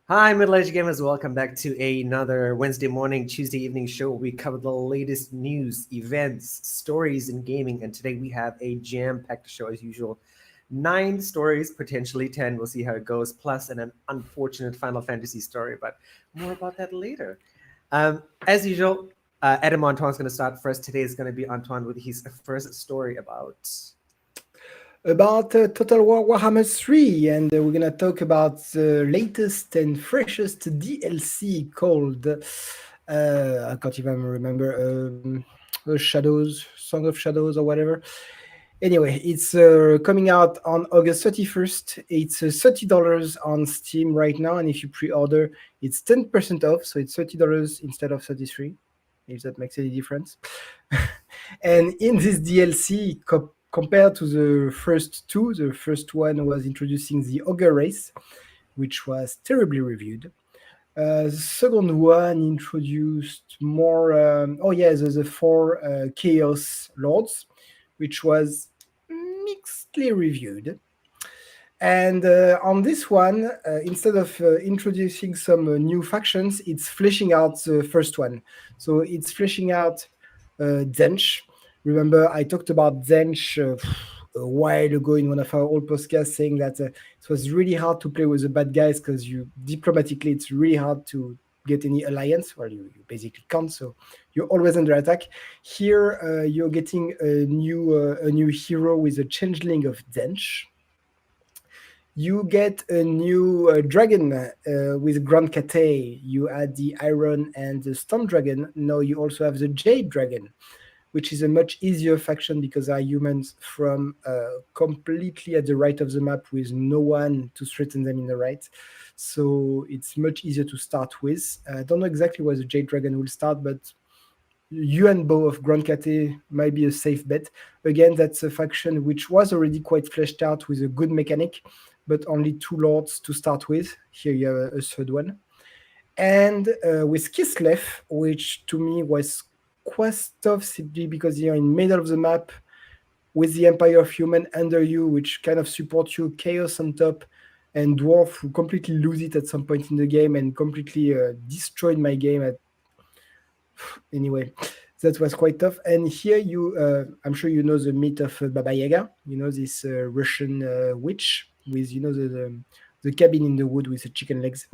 Hi, middle-aged gamers. Welcome back to another Wednesday morning, Tuesday evening show. We cover the latest news, events, stories in gaming, and today we have a jam-packed show as usual. 9 stories, potentially 10. We'll see how it goes. Plus, an unfortunate Final Fantasy story, but more about that later. As usual, Adam Antoine's going to start first. Today is going to be Antoine with his first story about Total War Warhammer 3, and we're gonna talk about the latest and freshest DLC called I can't even remember Shadows, Song of Shadows or whatever. Anyway, it's coming out on August 31st. It's $30 on Steam right now, and if you pre-order, it's 10% off, so it's $30 instead of 33, if that makes any difference. And in this DLC, compared to the first two, the first one was introducing the Ogre race, which was terribly reviewed. The second one introduced more, the 4 Chaos Lords, which was mixedly reviewed. And on this one, instead of introducing some new factions, it's fleshing out the first one. So it's fleshing out Zench. Remember, I talked about Zench a while ago in one of our old podcasts, saying that it was really hard to play with the bad guys because diplomatically it's really hard to get any alliance. Well, you basically can't, so you're always under attack. Here, you're getting a new hero with a changeling of Zench. You get a new dragon with Grand Kate. You add the Iron and the Storm Dragon. Now you also have the Jade Dragon, which is a much easier faction because they are humans from completely at the right of the map with no one to threaten them in the right. So it's much easier to start with. I don't know exactly where the Jade Dragon will start, but Yuan Bo of Grand Kate might be a safe bet. Again, that's a faction which was already quite fleshed out with a good mechanic, but only 2 lords to start with. Here you have a third one. And with Kislev, which to me was quite tough simply because you're in the middle of the map with the Empire of Human under you, which kind of support you, Chaos on top, and Dwarf, who completely lose it at some point in the game and completely destroyed my game. Anyway, that was quite tough. And here I'm sure you know the myth of Baba Yaga, this Russian witch with, the cabin in the wood with the chicken legs.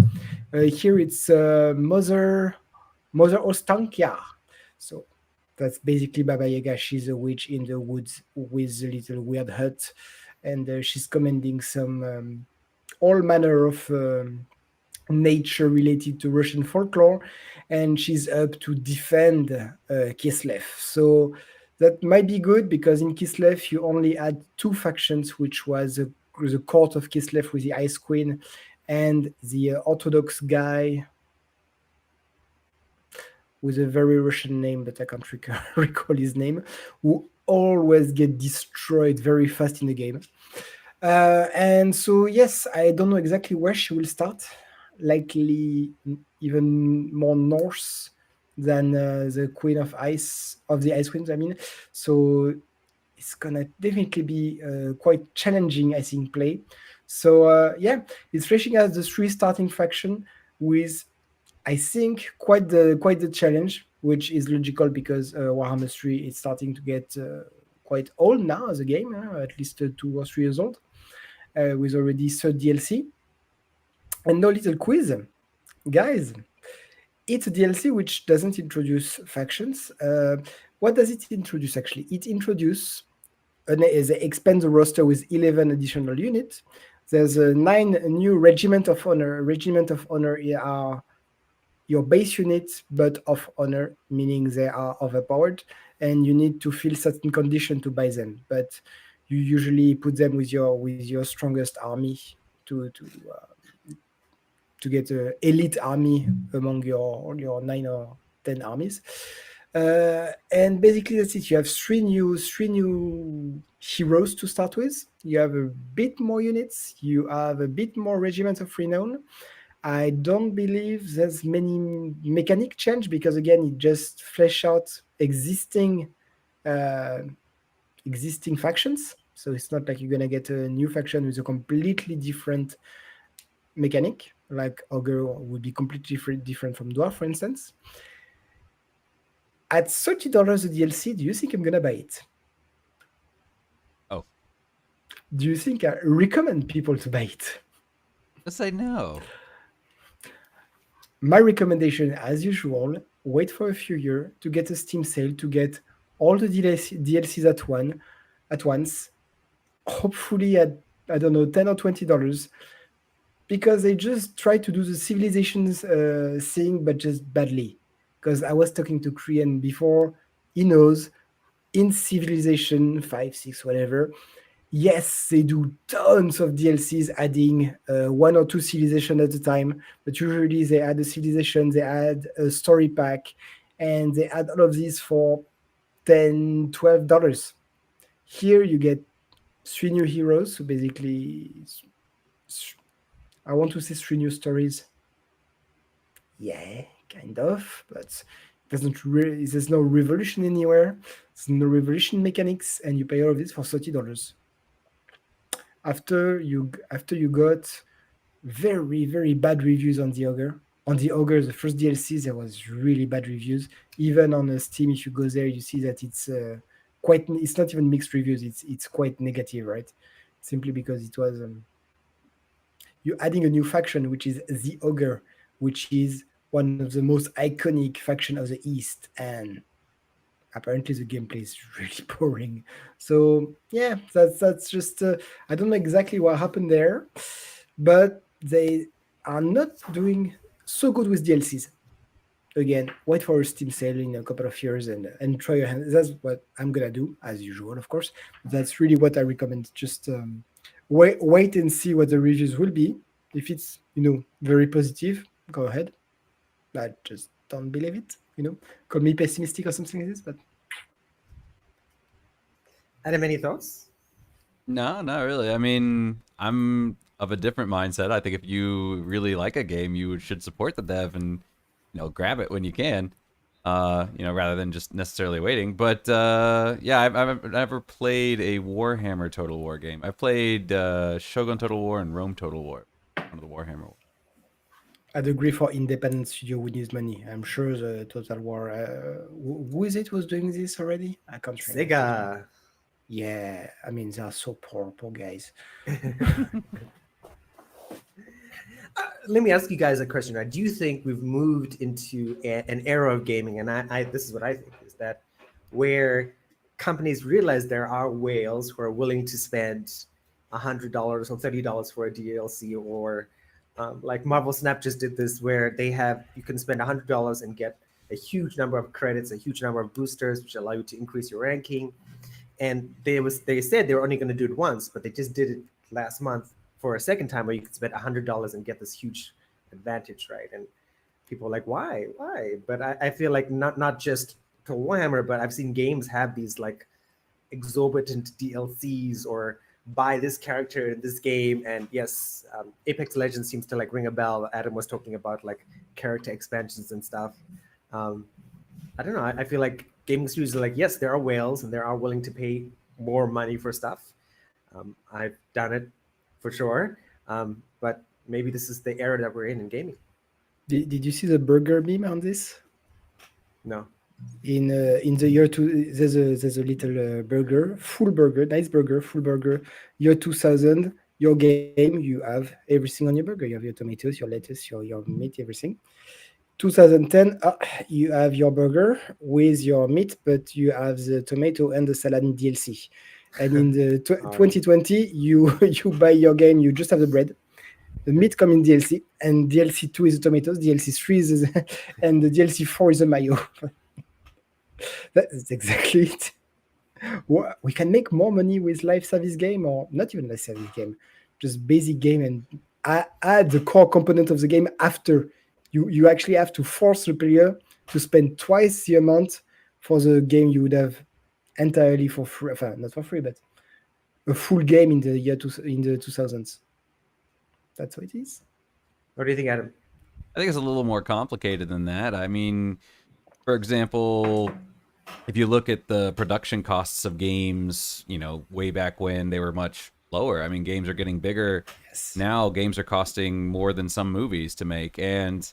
Here it's Mother Ostankia. So that's basically Baba Yaga. She's a witch in the woods with a little weird hut. And she's commanding some all manner of nature related to Russian folklore. And she's up to defend Kislev. So that might be good because in Kislev you only had 2 factions, which was the court of Kislev with the Ice Queen and the Orthodox guy with a very Russian name, but I can't recall his name, who always get destroyed very fast in the game. And so, yes, I don't know exactly where she will start. Likely even more north than the Queen of Ice, of the Ice Queens, I mean. So it's gonna definitely be quite challenging, I think, play. So it's fleshing out the 3 starting faction with, I think, quite the challenge, which is logical because Warhammer 3 is starting to get quite old now as a game, at least 2 or 3 years old, with already 3rd DLC. And no little quiz, guys. it's a DLC which doesn't introduce factions. What does it introduce actually? It introduces they expand the roster with 11 additional units. There's a 9 new Regiment of Honor. Regiment of Honor are your base units, but of honor, meaning they are overpowered, and you need to fill certain condition to buy them. But you usually put them with your strongest army to to to get an elite army among your 9 or 10 armies. And basically that's it. You have three new heroes to start with. You have a bit more units. You have a bit more regiments of renown. I don't believe there's many mechanic change because again it just flesh out uh, existing factions. So it's not like you're gonna get a new faction with a completely different mechanic, like Ogre would be completely different from Dwarf, for instance. At $30 a DLC, do you think I'm gonna buy it? Oh, Do you think I recommend people to buy it? let's say no. My recommendation, as usual, wait for a few years to get a Steam sale to get all the DLCs at once. Hopefully at I don't know $10 or $20, because they just try to do the civilizations thing, but just badly. Because I was talking to Korean before, he knows in Civilization 5, 6, whatever. Yes, they do tons of DLCs adding 1 or 2 civilization at a time, but usually they add a civilization, they add a story pack, and they add all of these for $10, $12. Here you get 3 new heroes, so basically, I want to say 3 new stories. Yeah, kind of, but doesn't really. There's no revolution anywhere. There's no revolution mechanics, and you pay all of this for $30. After you got very bad reviews on the Ogre. On the Ogre, the first DLC, there was really bad reviews. Even on Steam, if you go there, you see that it's quite. It's not even mixed reviews. It's quite negative, right? Simply because it was you're adding a new faction, which is the Ogre, which is one of the most iconic faction of the East, and apparently the gameplay is really boring. So yeah, that's just I don't know exactly what happened there, but they are not doing so good with DLCs. Again, wait for a Steam sale in a couple of years and try your hand. That's what I'm gonna do as usual, of course. That's really what I recommend. Just wait and see what the reviews will be. If it's very positive, go ahead. I just don't believe it. Call me pessimistic or something like this, but Adam, any thoughts? No, not really. I mean, I'm of a different mindset. I think if you really like a game, you should support the dev and grab it when you can. Rather than just necessarily waiting. But yeah, I've never played a Warhammer Total War game. I've played Shogun Total War and Rome Total War, one of the Warhammer. I'd agree for independent studio would use money. I'm sure the Total War. Who is it was doing this already? I can't remember. Sega. Yeah, I mean they are so poor guys. Let me ask you guys a question. Right? Do you think we've moved into an era of gaming? And this is what I think is that where companies realize there are whales who are willing to spend $100 or $30 for a DLC, or like Marvel Snap just did this, where you can spend $100 and get a huge number of credits, a huge number of boosters, which allow you to increase your ranking. And they said they were only going to do it once, but they just did it last month for a second time, where you could spend $100 and get this huge advantage, right? And people are like, why? But I feel like not just to Warhammer, but I've seen games have these like exorbitant DLCs, or buy this character in this game. And yes, Apex Legends seems to like ring a bell. Adam was talking about like character expansions and stuff. I don't know. I feel like gaming studios are like, yes, there are whales and they are willing to pay more money for stuff. I've done it for sure. But maybe this is the era that we're in gaming. Did you see the burger meme on this? No. In the year two, there's a little burger, full burger, nice burger, full burger. Year 2000, your game, you have everything on your burger. You have your tomatoes, your lettuce, your meat, everything. 2010, you have your burger with your meat, but you have the tomato and the salad in DLC. And in the 2020, you you buy your game, you just have the bread, the meat come in DLC, and DLC 2 is the tomatoes, DLC 3 is and the DLC 4 is the mayo. That's exactly it. We can make more money with live service game, or not even live service game, just basic game, and add the core component of the game after. You actually have to force the player to spend twice the amount for the game you would have entirely for free. Not for free, but a full game in the in the 2000s. That's what it is. What do you think, Adam? I think it's a little more complicated than that. I mean, for example, if you look at the production costs of games, way back when they were much lower. I mean, games are getting bigger. Yes. Now games are costing more than some movies to make. And,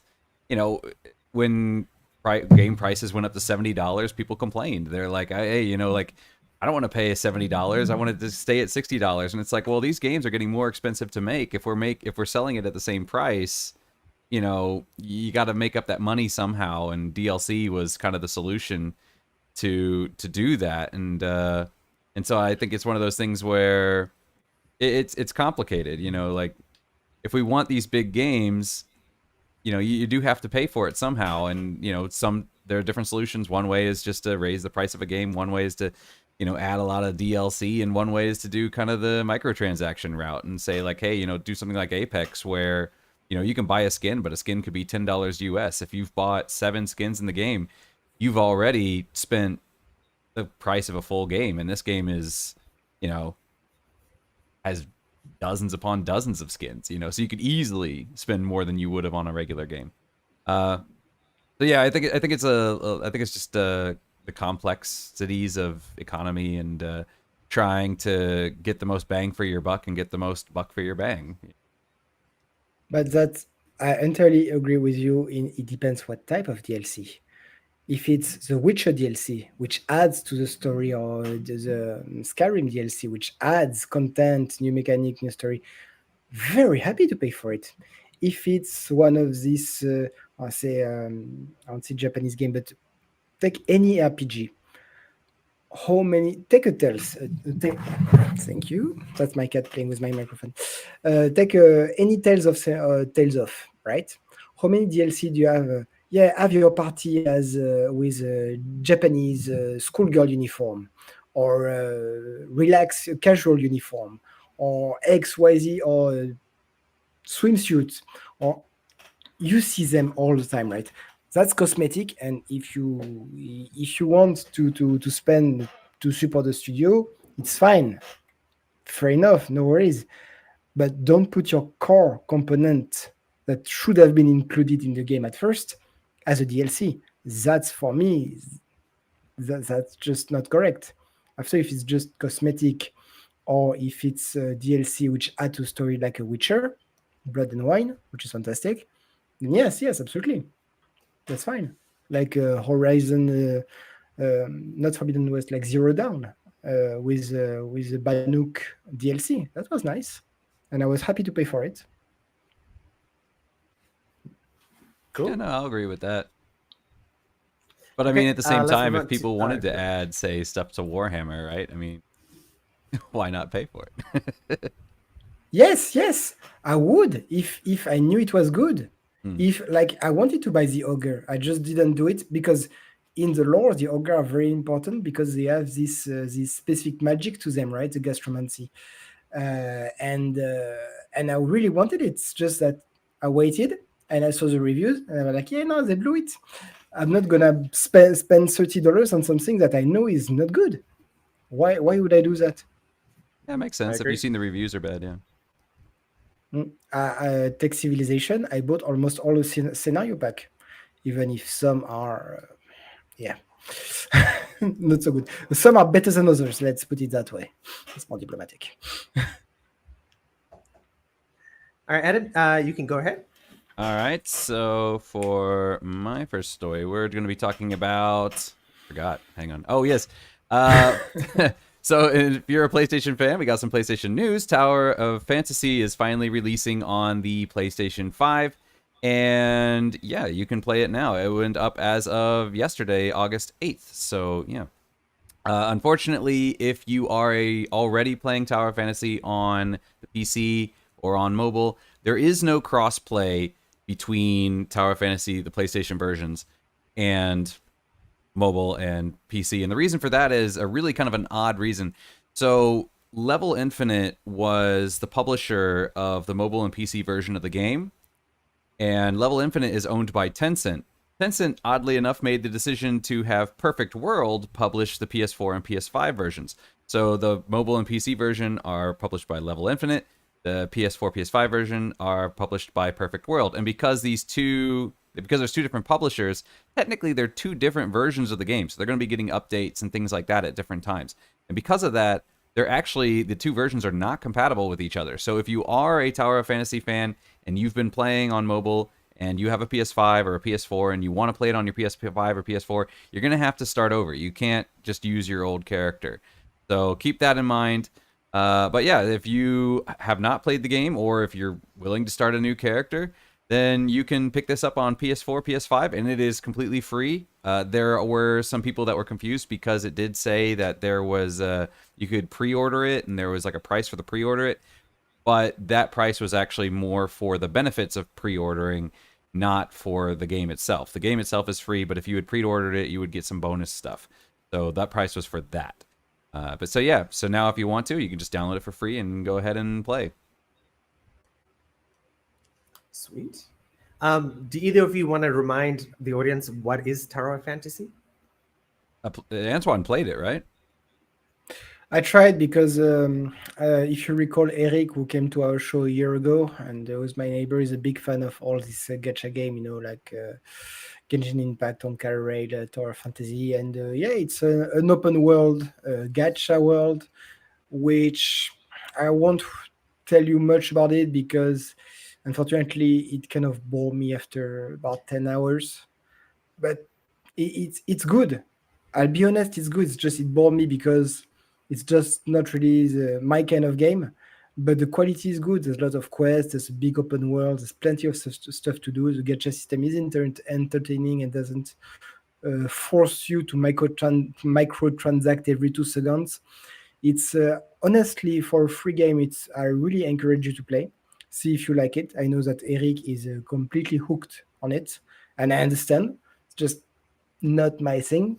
when game prices went up to $70, people complained. They're like, hey, I don't want to pay $70. I wanted to stay at $60. And it's like, well, these games are getting more expensive to make. If we're selling it at the same price, you got to make up that money somehow. And DLC was kind of the solution to do that. And so I think it's one of those things where it's complicated. Like if we want these big games, you do have to pay for it somehow. And there are different solutions. One way is just to raise the price of a game. One way is to add a lot of DLC, and one way is to do kind of the microtransaction route and say like, hey, do something like Apex where you can buy a skin, but a skin could be $10 US. If you've bought 7 skins in the game, you've already spent the price of a full game. And this game is, has dozens upon dozens of skins, so you could easily spend more than you would have on a regular game. So yeah, I think it's just the complexities of economy and trying to get the most bang for your buck and get the most buck for your bang. But I entirely agree with you. It depends what type of DLC. If it's the Witcher DLC, which adds to the story, or the Skyrim DLC, which adds content, new mechanic, new story, very happy to pay for it. If it's one of these, I won't say Japanese game, but take any RPG. Take a Tales. Thank you. That's my cat playing with my microphone. Take any Tales of, right? How many DLC do you have? Have your party as with a Japanese schoolgirl uniform, or relax casual uniform, or XYZ, or swimsuit, or you see them all the time, right? That's cosmetic, and if you want to spend to support the studio, it's fine, fair enough, no worries. But don't put your core component that should have been included in the game at first as a DLC. That's, for me, that's just not correct. After, if it's just cosmetic, or if it's a DLC which add to story like a Witcher, Blood and Wine, which is fantastic, then yes, absolutely, that's fine. Like Horizon, not Forbidden West, like Zero Dawn, with the Banuk DLC. That was nice, and I was happy to pay for it. Cool. Yeah, no, I'll agree with that. But I mean, at the same time, if people wanted to add, say, stuff to Warhammer, right? I mean, why not pay for it? Yes, I would if I knew it was good. If, like, I wanted to buy the Ogre, I just didn't do it because in the lore, the Ogre are very important because they have this specific magic to them, right? The gastromancy, and I really wanted it. It's just that I waited and I saw the reviews and I was like, yeah, no, they blew it. I'm not gonna spend $30 on something that I know is not good. Why would I do that? Yeah, it makes sense. If you've seen the reviews are bad, yeah. Tech Civilization, I bought almost all the scenario pack, even if some are, not so good. Some are better than others. Let's put it that way. It's more diplomatic. All right, Adam, you can go ahead. All right. So for my first story, we're going to be talking about. Forgot. Hang on. Oh yes. So if you're a PlayStation fan, we got some PlayStation news. Tower of Fantasy is finally releasing on the PlayStation 5. And yeah, you can play it now. It went up as of yesterday, August 8th. So yeah. Unfortunately, if you are already playing Tower of Fantasy on the PC or on mobile, there is no crossplay between Tower of Fantasy, the PlayStation versions, and mobile and PC. And the reason for that is a really kind of an odd reason. So Level Infinite was the publisher of the mobile and PC version of the game, and Level Infinite is owned by Tencent. Tencent, oddly enough, made the decision to have Perfect World publish the PS4 and PS5 versions. So the mobile and PC version are published by Level Infinite. The PS4, PS5 version are published by Perfect World. And because there's two different publishers, technically they're two different versions of the game. So they're going to be getting updates and things like that at different times. And because of that, the two versions are not compatible with each other. So if you are a Tower of Fantasy fan and you've been playing on mobile and you have a PS5 or a PS4 and you want to play it on your PS5 or PS4, you're going to have to start over. You can't just use your old character. So keep that in mind. But yeah, if you have not played the game or if you're willing to start a new character, then you can pick this up on PS4, PS5, and it is completely free. There were some people that were confused because it did say that there was you could pre-order it and there was like a price for the pre-order it, but that price was actually more for the benefits of pre-ordering, not for the game itself. The game itself is free, but if you had pre-ordered it, you would get some bonus stuff. So that price was for that. But so yeah, so now if you want to, you can just download it for free and go ahead and play. Sweet. Do either of you want to remind the audience what is Tower of Fantasy? Antoine played it, right? I tried because if you recall, Eric, who came to our show a year ago, and was my neighbor, is a big fan of all this gacha game, like Genshin Impact, on Rail, Tower of Fantasy, and yeah, it's an open world gacha world, which I won't tell you much about it because unfortunately it kind of bored me after about 10 hours, but it's good. I'll be honest, it's good. It's just it bored me because it's just not really my kind of game, but the quality is good. There's a lot of quests. There's a big open world. There's plenty of stuff to do. The gacha system is entertaining and doesn't force you to microtransact every 2 seconds. It's honestly, for a free game, I really encourage you to play. See if you like it. I know that Eric is completely hooked on it, and I understand. It's just not my thing.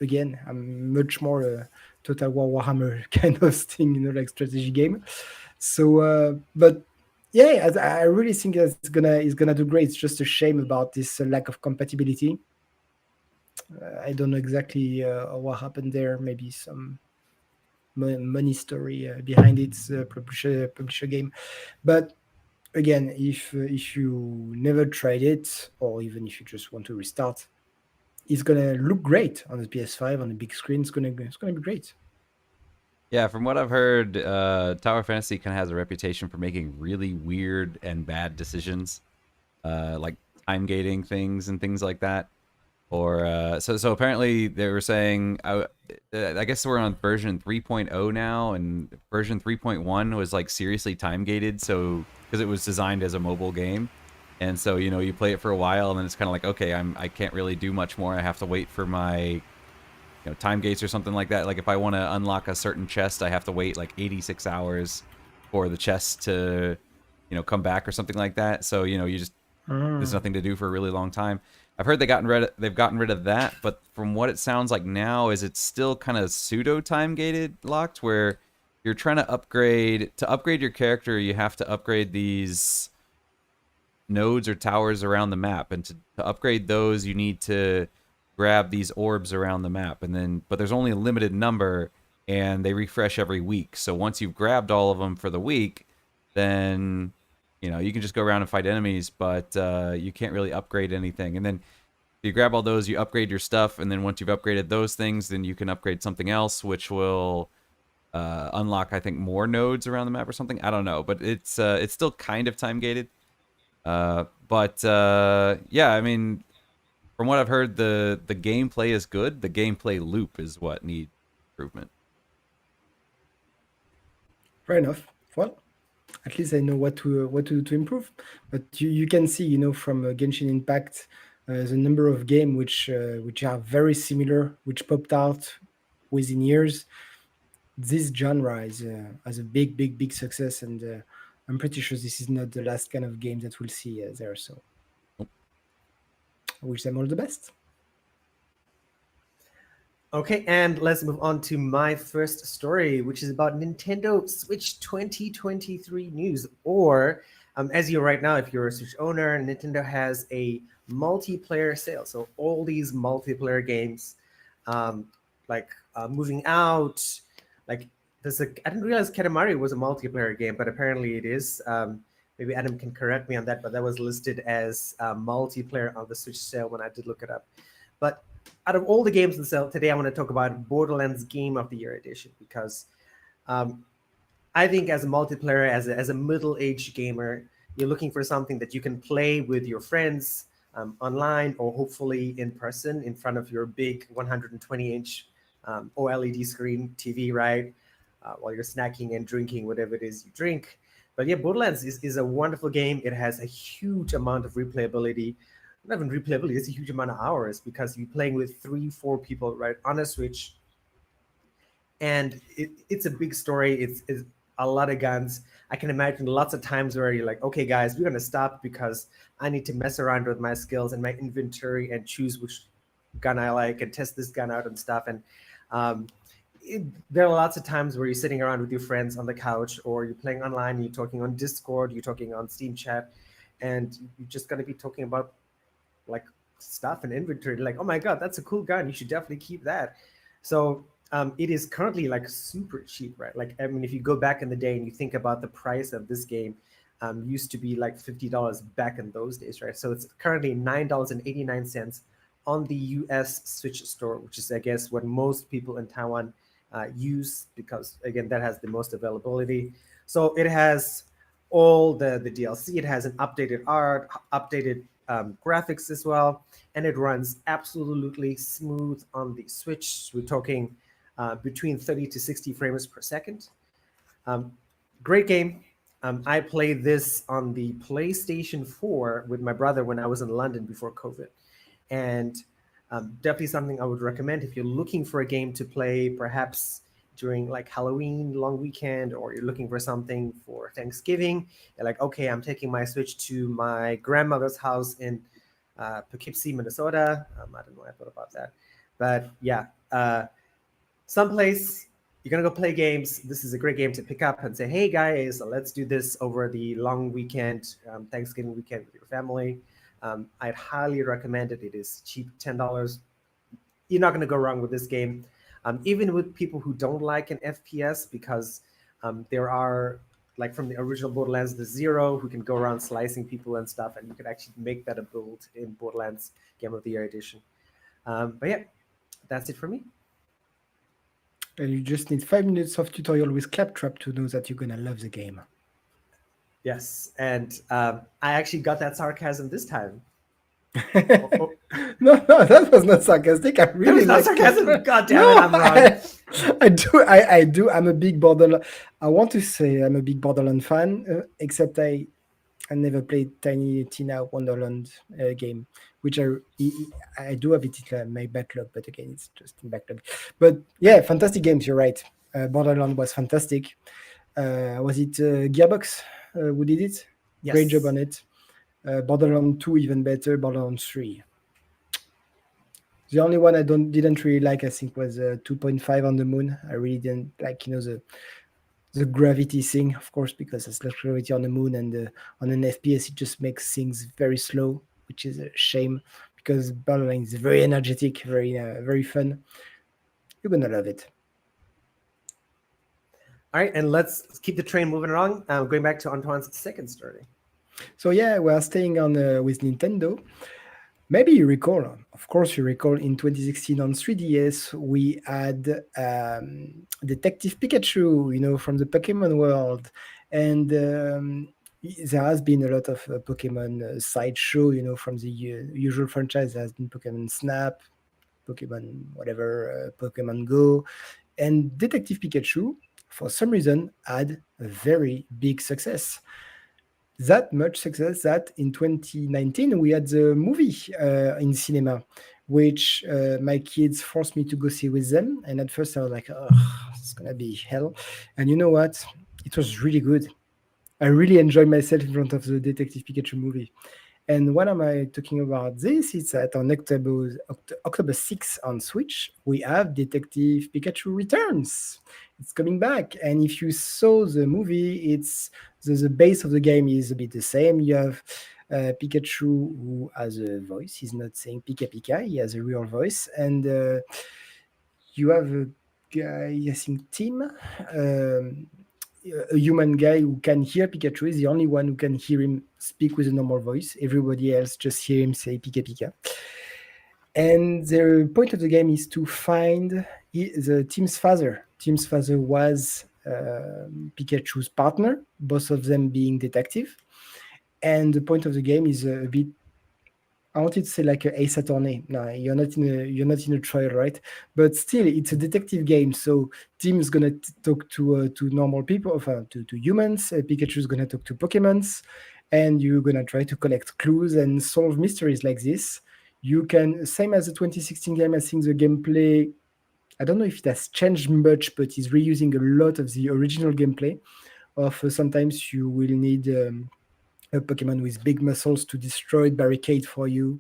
Again, I'm much more Total War Warhammer kind of thing, like strategy game. So, but yeah, I really think that it's gonna do great. It's just a shame about this lack of compatibility. I don't know exactly what happened there. Maybe some money story behind it. It's a publisher game, but again, if you never tried it, or even if you just want to restart, it's gonna look great on the PS5 on the big screen. It's gonna be great. Yeah, from what I've heard, Tower Fantasy kind of has a reputation for making really weird and bad decisions, like time gating things and things like that. Or so apparently they were saying, I guess we're on version 3.0 now, and version 3.1 was like seriously time gated, so because it was designed as a mobile game, and so you play it for a while, and then it's kind of like, okay, I can't really do much more. I have to wait for my time gates or something like that. Like if I want to unlock a certain chest, I have to wait like 86 hours for the chest to come back or something like that. So you just there's nothing to do for a really long time. I've heard they've gotten rid of that, but from what it sounds like now is it's still kind of pseudo time gated locked, where you're trying to upgrade your character. You have to upgrade these nodes or towers around the map, and to upgrade those you need to grab these orbs around the map, but there's only a limited number and they refresh every week. So once you've grabbed all of them for the week, then you can just go around and fight enemies, but you can't really upgrade anything. And then you grab all those, you upgrade your stuff, and then once you've upgraded those things, then you can upgrade something else, which will unlock, I think, more nodes around the map or something. I don't know, but it's still kind of time gated. But yeah, I mean, from what I've heard, the gameplay is good. The gameplay loop is what needs improvement. Fair enough. Well, At least I know what to do to improve. But you can see, from Genshin Impact, the number of game which are very similar, which popped out within years. This genre has a big, big, big success, and I'm pretty sure this is not the last kind of game that we'll see there. So I wish them all the best. Okay, and let's move on to my first story, which is about Nintendo Switch 2023 news. Or, as you right now, if you're a Switch owner, Nintendo has a multiplayer sale. So all these multiplayer games, um, like Moving Out, like I didn't realize Katamari was a multiplayer game, but apparently it is. Maybe Adam can correct me on that, but that was listed as multiplayer on the Switch sale when I did look it up. But out of all the games in sale today, I want to talk about Borderlands Game of the Year edition because um, I think as a multiplayer, as a middle-aged gamer, you're looking for something that you can play with your friends online or hopefully in person in front of your big 120-inch OLED screen TV, right? While you're snacking and drinking whatever it is you drink. But yeah, Borderlands is a wonderful game. It has a huge amount of replayability. Not even replayability, it's a huge amount of hours because you're playing with 3, 4 people, right, on a Switch, and it's a big story. It's a lot of guns. I can imagine lots of times where you're like, okay, guys, we're gonna stop because I need to mess around with my skills and my inventory and choose which gun I like and test this gun out and stuff. And um, there are lots of times where you're sitting around with your friends on the couch, or you're playing online, you're talking on Discord, you're talking on Steam chat, and you're just gonna be talking about like stuff and inventory, like, oh my god, that's a cool gun, you should definitely keep that. So it is currently like super cheap, right? Like, I mean, if you go back in the day and you think about the price of this game, used to be like $50 back in those days, right? So it's currently $9.89 on the US Switch store, which is, I guess, what most people in Taiwan use because, again, that has the most availability. So it has all the DLC. It has an updated art, updated graphics as well, and it runs absolutely smooth on the Switch. We're talking between 30 to 60 frames per second. Um, Great game. I played this on the PlayStation 4 with my brother when I was in London before COVID. And definitely something I would recommend if you're looking for a game to play, perhaps during like Halloween long weekend, or you're looking for something for Thanksgiving. You're like, okay, I'm taking my Switch to my grandmother's house in Poughkeepsie, Minnesota. I don't know why I thought about that. But yeah, someplace you're gonna go play games. This is a great game to pick up and say, "Hey guys, let's do this over the long weekend, Thanksgiving weekend with your family." I'd highly recommend it. It is cheap, $10. You're not gonna go wrong with this game, even with people who don't like an FPS, because there are, like, from the original Borderlands, the Zero who can go around slicing people and stuff, and you could actually make that a build in Borderlands Game of the Year edition. But yeah, that's it for me. And you just need 5 minutes of tutorial with Claptrap to know that you're gonna love the game. Yes, and I actually got that sarcasm this time. Oh, No, that was not sarcastic. I that really was not like sarcasm. Claptrap. God damn No, it, I'm wrong. I do. I do. I'm a big Borderland. I want to say I'm a big Borderland fan, except I never played Tiny Tina Wonderland game, which I do have it in my backlog, but again, it's just in backlog. But yeah, fantastic games. You're right. Borderland was fantastic. Was it Gearbox who did it? Great job Yes. on it. Borderlands 2 even better. Borderlands 3. The only one I didn't really like, I think, was 2.5 on the moon. I really didn't like, the gravity thing, of course, because there's less gravity on the moon, and on an FPS it just makes things very slow, which is a shame because Borderlands is very energetic, very fun. You're gonna love it. All right, and let's keep the train moving along. Going back to Antoine's second story. So yeah, we are staying on with Nintendo. Maybe you recall, of course, you recall in 2016 on 3DS, we had Detective Pikachu, from the Pokemon world. And there has been a lot of Pokemon sideshow, from the usual franchise. There has been Pokemon Snap, Pokemon whatever, Pokemon Go. And Detective Pikachu for some reason, had a very big success. That much success that in 2019 we had the movie in cinema, which my kids forced me to go see with them. And at first I was like, oh, it's gonna be hell. And you know what? It was really good. I really enjoyed myself in front of the Detective Pikachu movie. And what am I talking about this? It's that on October 6th on Switch, we have Detective Pikachu Returns. It's coming back. And if you saw the movie, it's the base of the game is a bit the same. You have Pikachu who has a voice. He's not saying Pika Pika, he has a real voice. And you have a guy, I think, Tim. A human guy who can hear Pikachu is the only one who can hear him speak with a normal voice. Everybody else just hear him say Pika Pika. And the point of the game is to find the Tim's father. Tim's father was Pikachu's partner, both of them being detective. And the point of the game is a bit, I wanted to say like a Ace Attorney. No, you're not in a trial, right? But still, it's a detective game. So Tim is gonna talk to normal people, to humans. Pikachu's gonna talk to Pokemons, and you're gonna try to collect clues and solve mysteries like this. You can, same as the 2016 game. I think the gameplay, I don't know if it has changed much, but it's reusing a lot of the original gameplay. Of sometimes you will need a Pokemon with big muscles to destroy barricade for you,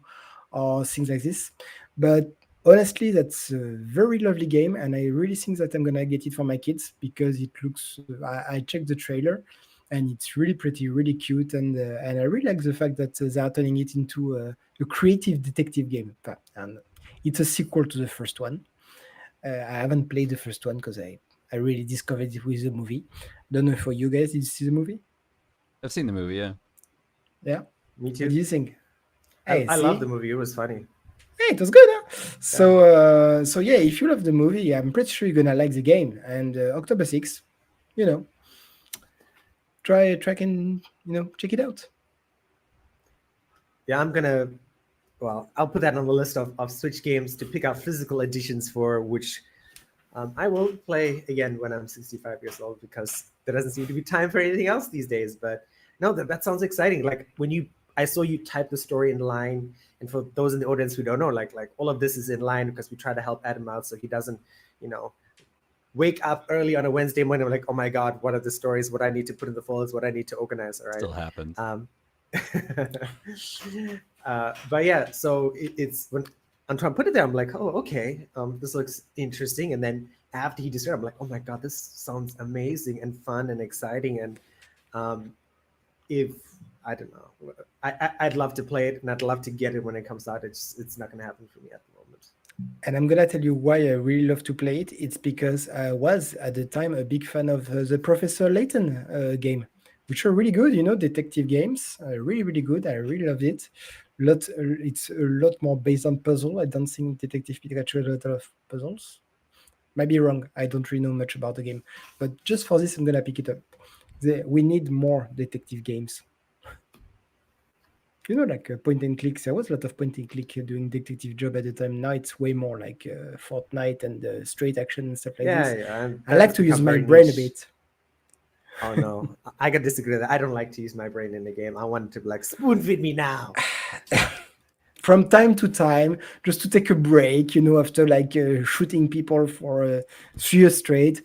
or things like this. But honestly, that's a very lovely game, and I really think that I'm gonna get it for my kids because it looks. I checked the trailer, and it's really pretty, really cute, and I really like the fact that they are turning it into a creative detective game. And it's a sequel to the first one. I haven't played the first one because I really discovered it with the movie. Don't know for you guys, did you see the movie? I've seen the movie, yeah. Yeah. Me What too. do you think? I, Hey, I love see? the movie. It was funny. Hey, it was good, huh? So yeah, if you love the movie, I'm pretty sure you're gonna like the game. And October 6th, you know, try and check it out. Yeah, I'm gonna. Well, I'll put that on the list of Switch games to pick out physical editions for, which I will play again when I'm 65 years old because there doesn't seem to be time for anything else these days. But no, that sounds exciting. Like I saw you type the story in line, and for those in the audience who don't know, like all of this is in line because we try to help Adam out so he doesn't, you know, wake up early on a Wednesday morning. I'm like, oh my god, what are the stories? What I need to put in the folders? What I need to organize? All right. Still happens. But yeah, so it's when I'm trying to put it there, I'm like, oh, okay, this looks interesting. And then after he described, I'm like, oh my god, this sounds amazing and fun and exciting. And if I don't know, I'd love to play it and I'd love to get it when it comes out. It's not gonna happen for me at the moment. And I'm gonna tell you why I really love to play it. It's because I was at the time a big fan of the Professor Layton game, which are really good. Detective games, really really good. I really loved it. It's a lot more based on puzzle. I don't think Detective Pikachu had a lot of puzzles. Might be wrong. I don't really know much about the game, but just for this, I'm gonna pick it up. We need more detective games. Like point and clicks. There was a lot of point and click doing detective job at the time. Now it's way more like Fortnite and straight action and stuff like this. Yeah, I like to use my brain a bit. Oh no, I gotta disagree with that. I don't like to use my brain in the game. I want it to be like spoon feed me now. From time to time, just to take a break, after like shooting people for 3 years straight.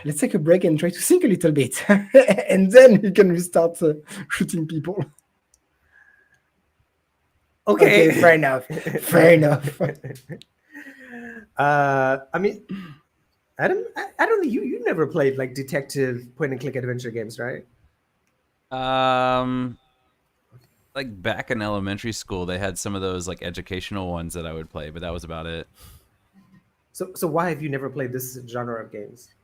Let's take a break and try to think a little bit, and then you can restart shooting people. Okay, fair enough. Fair enough. I mean, Adam, I don't think you never played like detective point and click adventure games, right? Like back in elementary school, they had some of those like educational ones that I would play, but that was about it. So why have you never played this genre of games?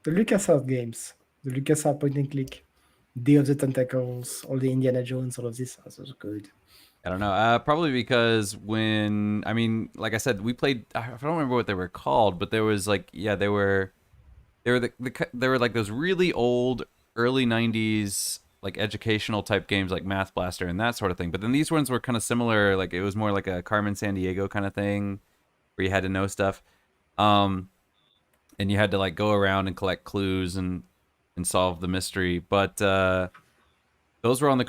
The LucasArts games, the LucasArts point and click, Day of the Tentacles, all the Indiana Jones, all of this was good. I don't know. Probably because like I said, we played. I don't remember what they were called, but there was like, yeah, they were like those really old early '90s like educational type games like Math Blaster and that sort of thing. But then these ones were kind of similar. Like it was more like a Carmen Sandiego kind of thing where you had to know stuff. and you had to like go around and collect clues and solve the mystery. But those were on the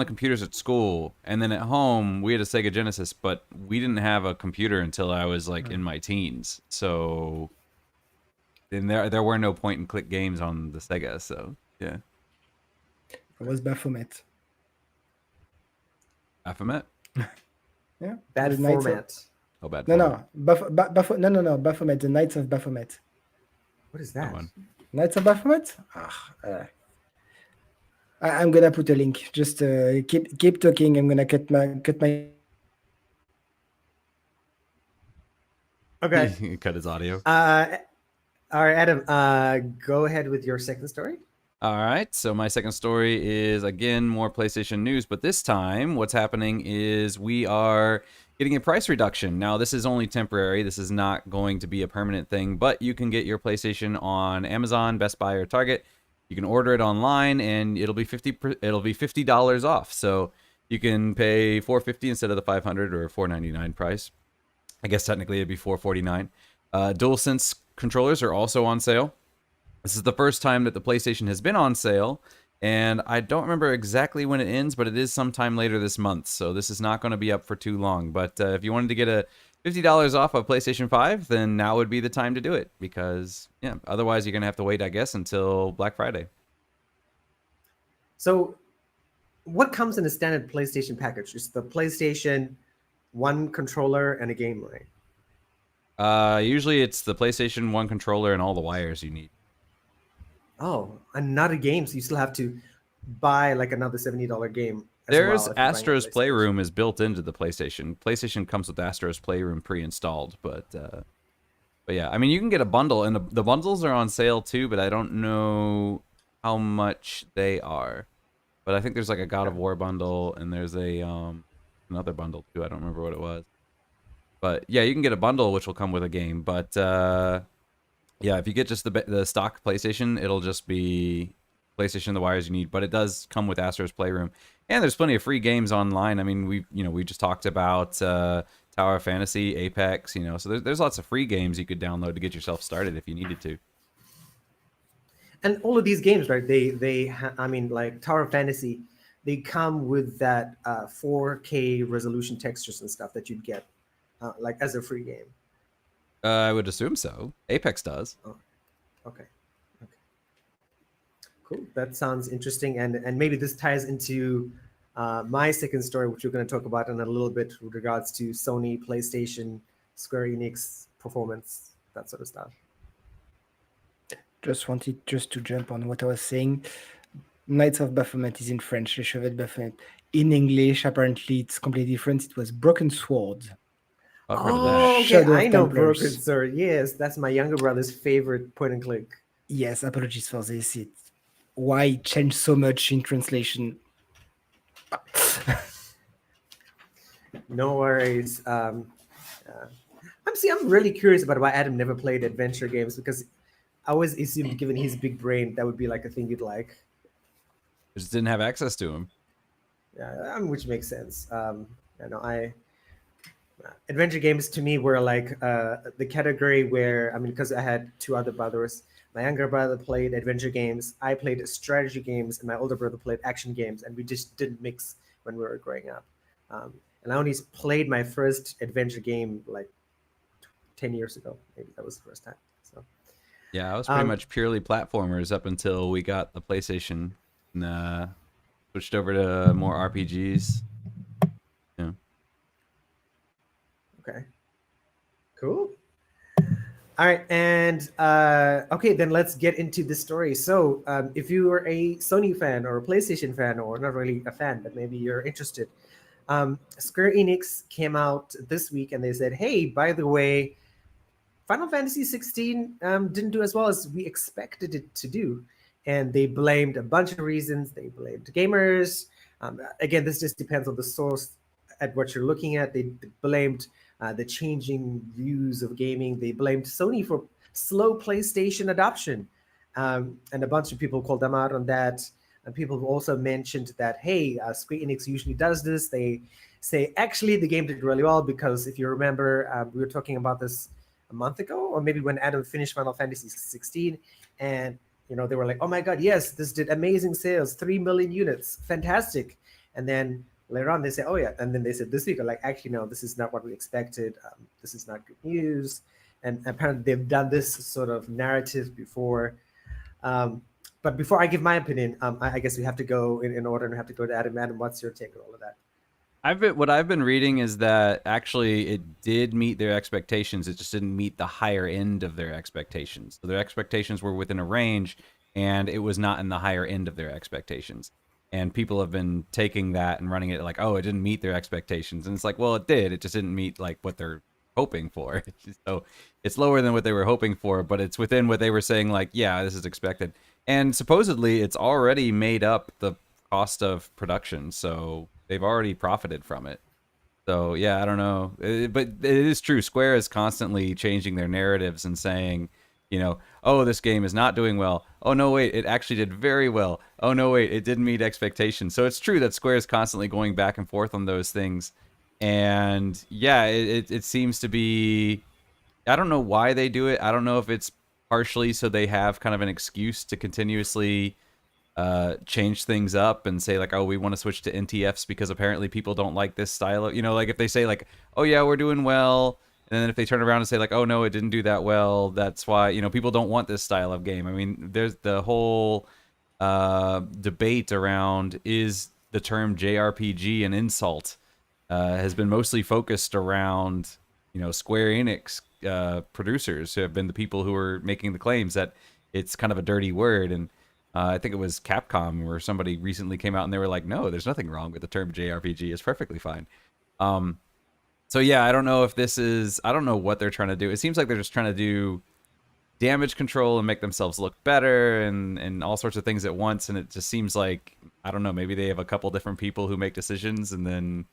computers at school, and then at home we had a Sega Genesis, but we didn't have a computer until I was like in my teens. So then there were no point and click games on the Sega. So yeah, It was Baphomet. Baphomet. Yeah. Bad The Knights of- format. Oh, bad. No, format. no, Baphomet. The Knights of Baphomet. What is That that? one. Knights of Baphomet. I'm gonna put a link. Just keep talking. I'm gonna cut my. Okay. He cut his audio. All right, Adam. Go ahead with your second story. All right, so my second story is again more PlayStation news, but this time what's happening is we are getting a price reduction. Now, this is only temporary. This is not going to be a permanent thing, but you can get your PlayStation on Amazon, Best Buy, or Target. You can order it online, and it'll be $50 off. So you can pay $450 instead of the $500 or $499 price. I guess technically it'd be $449. DualSense controllers are also on sale. This is the first time that the PlayStation has been on sale, and I don't remember exactly when it ends, but it is sometime later this month, so this is not going to be up for too long. But if you wanted to get a $50 off of PlayStation 5, then now would be the time to do it, because yeah, otherwise you're going to have to wait, I guess, until Black Friday. So, what comes in a standard PlayStation package? It's the PlayStation 1 controller and a game, right? Usually it's the PlayStation 1 controller and all the wires you need. Oh, and not a game, so you still have to buy like another $70 game. There's if you're buying a Astro's PlayStation. Playroom is built into the PlayStation. PlayStation comes with Astro's Playroom pre-installed, but yeah, I mean you can get a bundle, and the bundles are on sale too, but I don't know how much they are. But I think there's like a God of War bundle, and there's a another bundle too. I don't remember what it was. But yeah, you can get a bundle which will come with a game. But yeah, if you get just the stock PlayStation, it'll just be PlayStation, the wires you need. But it does come with Astro's Playroom, and there's plenty of free games online. I mean, we just talked about Tower of Fantasy, Apex, so there's lots of free games you could download to get yourself started if you needed to. And all of these games, right? I mean, like Tower of Fantasy, they come with that 4K resolution textures and stuff that you'd get, like as a free game. I would assume so. Apex does. Oh, okay. Cool. That sounds interesting, and maybe this ties into my second story, which we're going to talk about in a little bit with regards to Sony, PlayStation, Square Enix performance, that sort of stuff. Just wanted to jump on what I was saying. Knights of Baphomet is in French. Les Cheveux de Baphomet. In English, apparently it's completely different. It was Broken Sword. I've heard of Oh, that. okay. Shadow of I know Templars. Broken Sword. Yes, that's my younger brother's favorite point and click. Yes, apologies for this. Why it changed so much in translation? No worries. I'm really curious about why Adam never played adventure games, because I always assumed, given his big brain, that would be like a thing you'd like. Just didn't have access to them. Yeah, which makes sense. Adventure games to me were like the category where, because I had two other brothers. My younger brother played adventure games. I played strategy games, and my older brother played action games, and we just didn't mix when we were growing up. And I only played my first adventure game like 10 years ago. Maybe that was the first time. So Yeah, I was pretty much purely platformers up until we got the PlayStation and switched over to more RPGs. Yeah. okay, cool. All right, and okay, then let's get into the story. So, if you are a Sony fan or a PlayStation fan, or not really a fan, but maybe you're interested, Square Enix came out this week and they said, "Hey, by the way, Final Fantasy 16 didn't do as well as we expected it to do," and they blamed a bunch of reasons. They blamed gamers. Again, this just depends on the source at what you're looking at. They blamed the changing views of gaming. They blamed Sony for slow PlayStation adoption. And a bunch of people called them out on that. And people have also mentioned that, hey, Square Enix usually does this. They say, actually, the game did really well because if you remember, we were talking about this a month ago, or maybe when Adam finished Final Fantasy 16, and they were like, "Oh my God, yes, this did amazing sales, 3 million units, fantastic." And then later on, they say, "Oh yeah," and then they said this week, like, "Actually, no, this is not what we expected. This is not good news." And apparently, they've done this sort of narrative before. Um, but before I give my opinion, I guess we have to go in order, and we have to go to Adam. Adam, what's your take on all of that? What I've been reading is that actually it did meet their expectations. It just didn't meet the higher end of their expectations. So their expectations were within a range, and it was not in the higher end of their expectations. And people have been taking that and running it like, oh, it didn't meet their expectations. And it's like, well, it did. It just didn't meet like what they're hoping for. So it's lower than what they were hoping for, but it's within what they were saying, like, yeah, this is expected. And supposedly it's already made up the cost of production. So they've already profited from it. So yeah, I don't know, but it is true. Square is constantly changing their narratives and saying, oh, this game is not doing well. Oh no, wait, it actually did very well. Oh no, wait, it didn't meet expectations. So it's true that Square is constantly going back and forth on those things. And yeah, it seems to be. I don't know why they do it. I don't know if it's partially so they have kind of an excuse to continuously change things up and say like, oh, we want to switch to NTFs because apparently people don't like this style of, like if they say like, oh yeah, we're doing well, and then if they turn around and say like, oh no, it didn't do that well, that's why people don't want this style of game. I mean, there's the whole debate around, is the term JRPG an insult, has been mostly focused around Square Enix producers who have been the people who are making the claims that it's kind of a dirty word. And I think it was Capcom where somebody recently came out and they were like, no, there's nothing wrong with the term JRPG. It's perfectly fine. So yeah, I don't know if this is, I don't know what they're trying to do. It seems like they're just trying to do damage control and make themselves look better and all sorts of things at once. And it just seems like, I don't know, maybe they have a couple different people who make decisions and then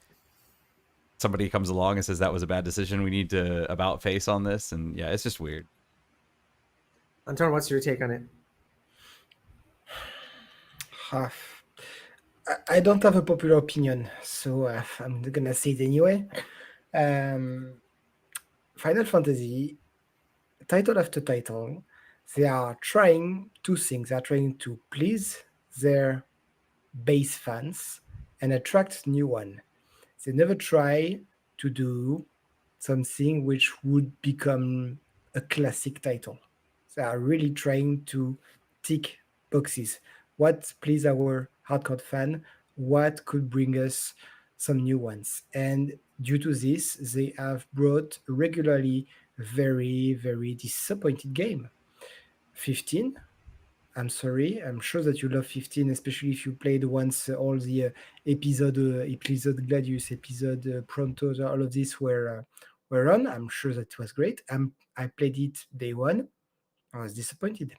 somebody comes along and says that was a bad decision. We need to about face on this. And yeah, it's just weird. Anton, what's your take on it? I don't have a popular opinion, so I'm gonna say it anyway. Final Fantasy, title after title, they are trying two things. They are trying to please their base fans and attract new one. They never try to do something which would become a classic title. They are really trying to tick boxes. What please our hardcore fan? What could bring us some new ones? And due to this, they have brought regularly very, very disappointed game. 15, I'm sorry. I'm sure that you love 15, especially if you played once all the episode Gladius, episode Pronto, all of this were on. I'm sure that was great. I played it day one. I was disappointed.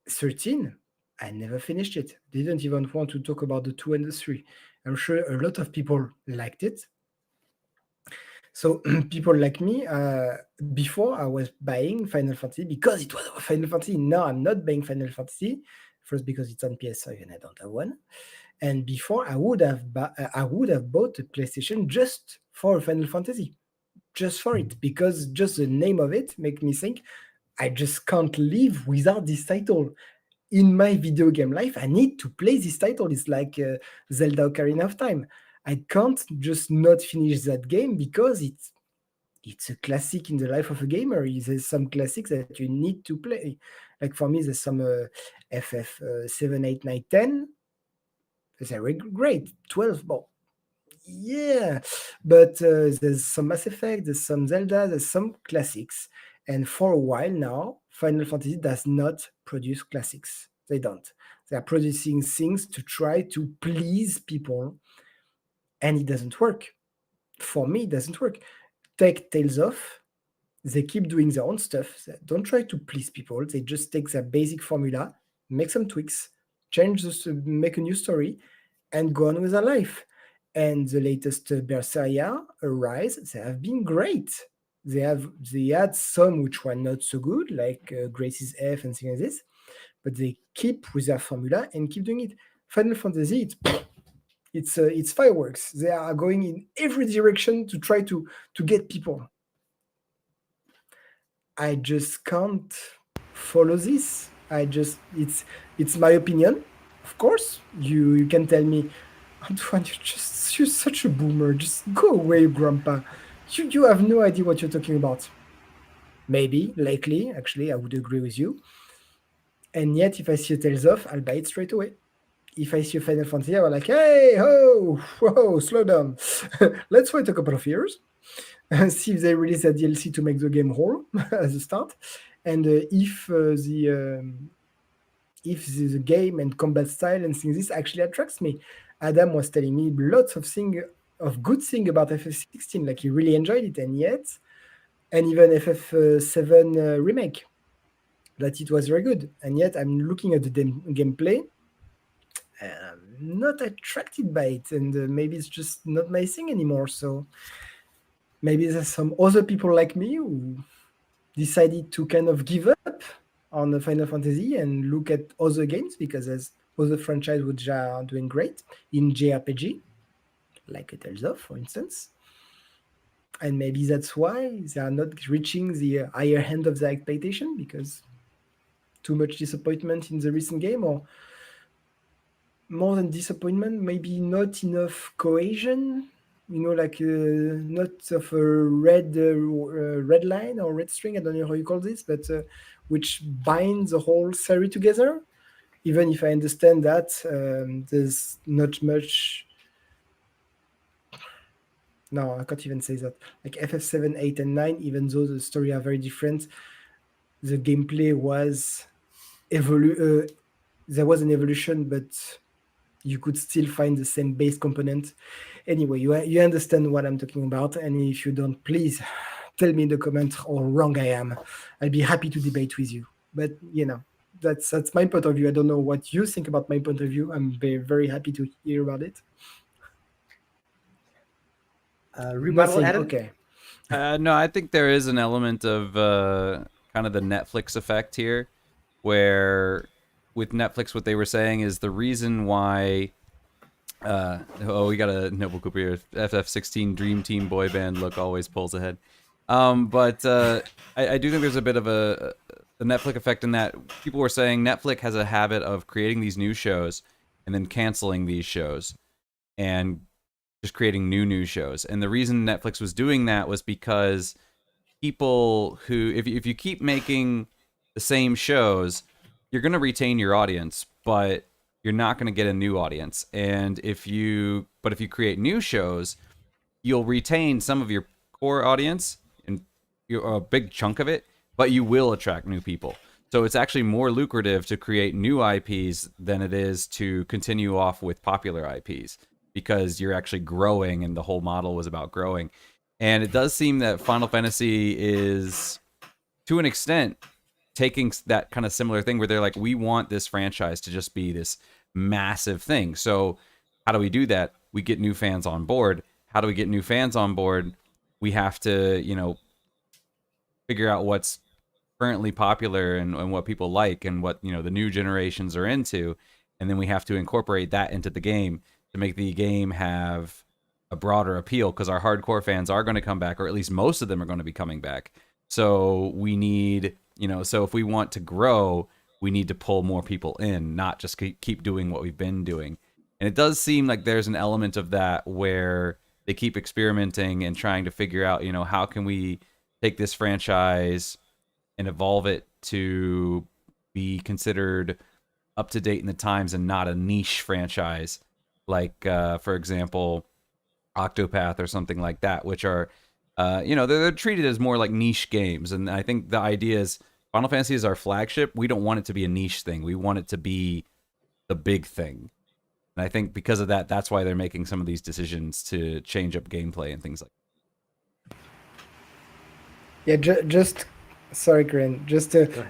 13, I never finished it. Didn't even want to talk about the 2 and the 3. I'm sure a lot of people liked it. So people like me, before I was buying Final Fantasy because it was Final Fantasy. Now I'm not buying Final Fantasy. First because it's on PS5 and I don't have one. And before I would have bought a PlayStation just for Final Fantasy, just for it, because just the name of it make me think I just can't live without this title. In my video game life, I need to play this title. It's like Zelda Ocarina of Time. I can't just not finish that game because it's a classic in the life of a gamer. There's some classics that you need to play. Like for me, there's some FF 7, 8, 9, 10. They're great. 12, well, yeah. But there's some Mass Effect, there's some Zelda, there's some classics. And for a while now, Final Fantasy does not produce classics. They don't. They are producing things to try to please people, and it doesn't work. For me, it doesn't work. Take Tales of, they keep doing their own stuff. They don't try to please people. They just take their basic formula, make some tweaks, change this, make a new story, and go on with their life. And the latest Berseria, Arise, they have been great. They had some which were not so good, like Grace's F and things like this, but they keep with their formula and keep doing it. Final Fantasy, it's fireworks. They are going in every direction to try to get people. I just can't follow this. It's my opinion. Of course, you can tell me, Antoine, you're such a boomer. Just go away, grandpa. You have no idea what you're talking about. Maybe, likely, actually, I would agree with you. And yet, if I see a Tales of, I'll buy it straight away. If I see a Final Fantasy, I'm like, hey, ho, whoa, slow down. Let's wait a couple of years and see if they release a DLC to make the game whole as a start. And if the game and combat style and things this actually attracts me. Adam was telling me lots of good thing about FF16, like he really enjoyed it, and even FF7 remake, that it was very good. And yet I'm looking at the gameplay, and I'm not attracted by it, and maybe it's just not my thing anymore. So maybe there's some other people like me who decided to kind of give up on the Final Fantasy and look at other games, because there's other franchises which are doing great in JRPG, like a Tales of, for instance. And maybe that's why they are not reaching the higher end of their expectation, because too much disappointment in the recent game, or more than disappointment, maybe not enough cohesion. Like not of a red line or red string. I don't know how you call this, but which binds the whole series together. Even if I understand that there's not much. No, I can't even say that. Like FF7, 8, and 9, even though the story are very different, the gameplay was there was an evolution, but you could still find the same base component. Anyway, you understand what I'm talking about, and if you don't, please tell me in the comments how wrong I am. I'll be happy to debate with you. But that's my point of view. I don't know what you think about my point of view. I'm very happy to hear about it. Rebuttal, Nothing. Adam? Okay. No, I think there is an element of kind of the Netflix effect here, where with Netflix, what they were saying is the reason why. We got a Noble Cooper here. FF16 Dream Team boy band look always pulls ahead. But I do think there's a bit of a Netflix effect in that people were saying Netflix has a habit of creating these new shows and then canceling these shows and just creating new shows. And the reason Netflix was doing that was because people who, if you keep making the same shows, you're going to retain your audience, but you're not going to get a new audience. And if you create new shows, you'll retain some of your core audience and a big chunk of it, but you will attract new people. So it's actually more lucrative to create new IPs than it is to continue off with popular IPs, because you're actually growing, and the whole model was about growing. And it does seem that Final Fantasy is, to an extent, taking that kind of similar thing where they're like, we want this franchise to just be this massive thing. So how do we do that? We get new fans on board. How do we get new fans on board? We have to, figure out what's currently popular and what people like and what, the new generations are into. And then we have to incorporate that into the game to make the game have a broader appeal, because our hardcore fans are going to come back, or at least most of them are going to be coming back. So we need, so if we want to grow, we need to pull more people in, not just keep doing what we've been doing. And it does seem like there's an element of that where they keep experimenting and trying to figure out, how can we take this franchise and evolve it to be considered up to date in the times and not a niche franchise like, for example, Octopath or something like that, which are, they're treated as more like niche games. And I think the idea is Final Fantasy is our flagship. We don't want it to be a niche thing. We want it to be the big thing. And I think because of that, that's why they're making some of these decisions to change up gameplay and things like that. Yeah, just sorry, Karen.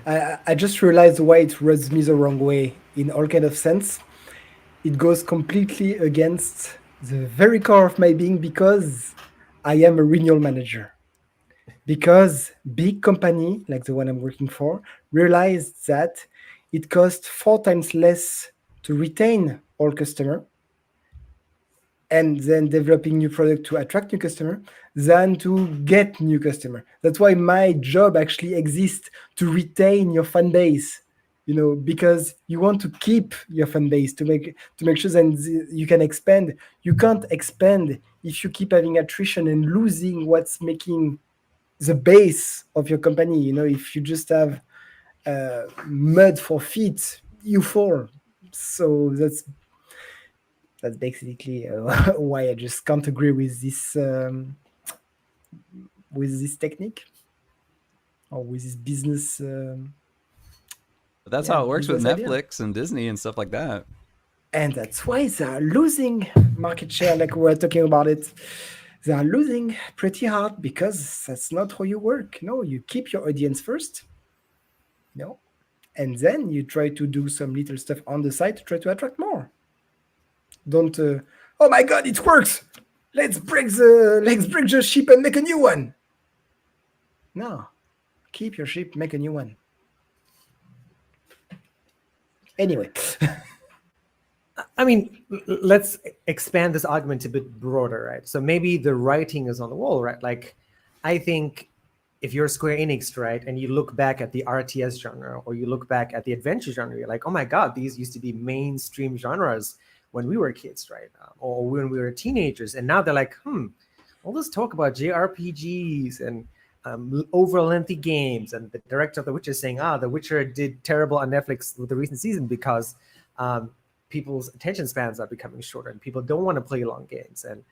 I just realized why it rubs me the wrong way in all kind of sense. It goes completely against the very core of my being, because I am a renewal manager. Because big company like the one I'm working for realized that it costs 4 times less to retain all customer and then developing new product to attract new customer than to get new customer. That's why my job actually exists, to retain your fan base, because you want to keep your fan base, to make sure that you can expand. You can't expand if you keep having attrition and losing what's making the base of your company. If you just have mud for feet, you fall. So that's basically why I just can't agree with this technique, or with this business. But that's Yeah, how it works with business idea. Netflix and Disney and stuff like that. And that's why they are losing market share, like we were talking about it. They are losing pretty hard because that's not how you work. No, you keep your audience first, you know, and then you try to do some little stuff on the side to try to attract more. Don't, oh my god, it works. Let's break the ship and make a new one. No, keep your ship, make a new one. Anyway, I mean, let's expand this argument a bit broader, right? So maybe the writing is on the wall, right? Like, I think if you're Square Enix, right, and you look back at the RTS genre or you look back at the adventure genre, you're like, oh my God, these used to be mainstream genres when we were kids, right? Or when we were teenagers. And now they're like, all this talk about JRPGs and over lengthy games. And the director of The Witcher is saying, The Witcher did terrible on Netflix with the recent season because people's attention spans are becoming shorter and people don't want to play long games. And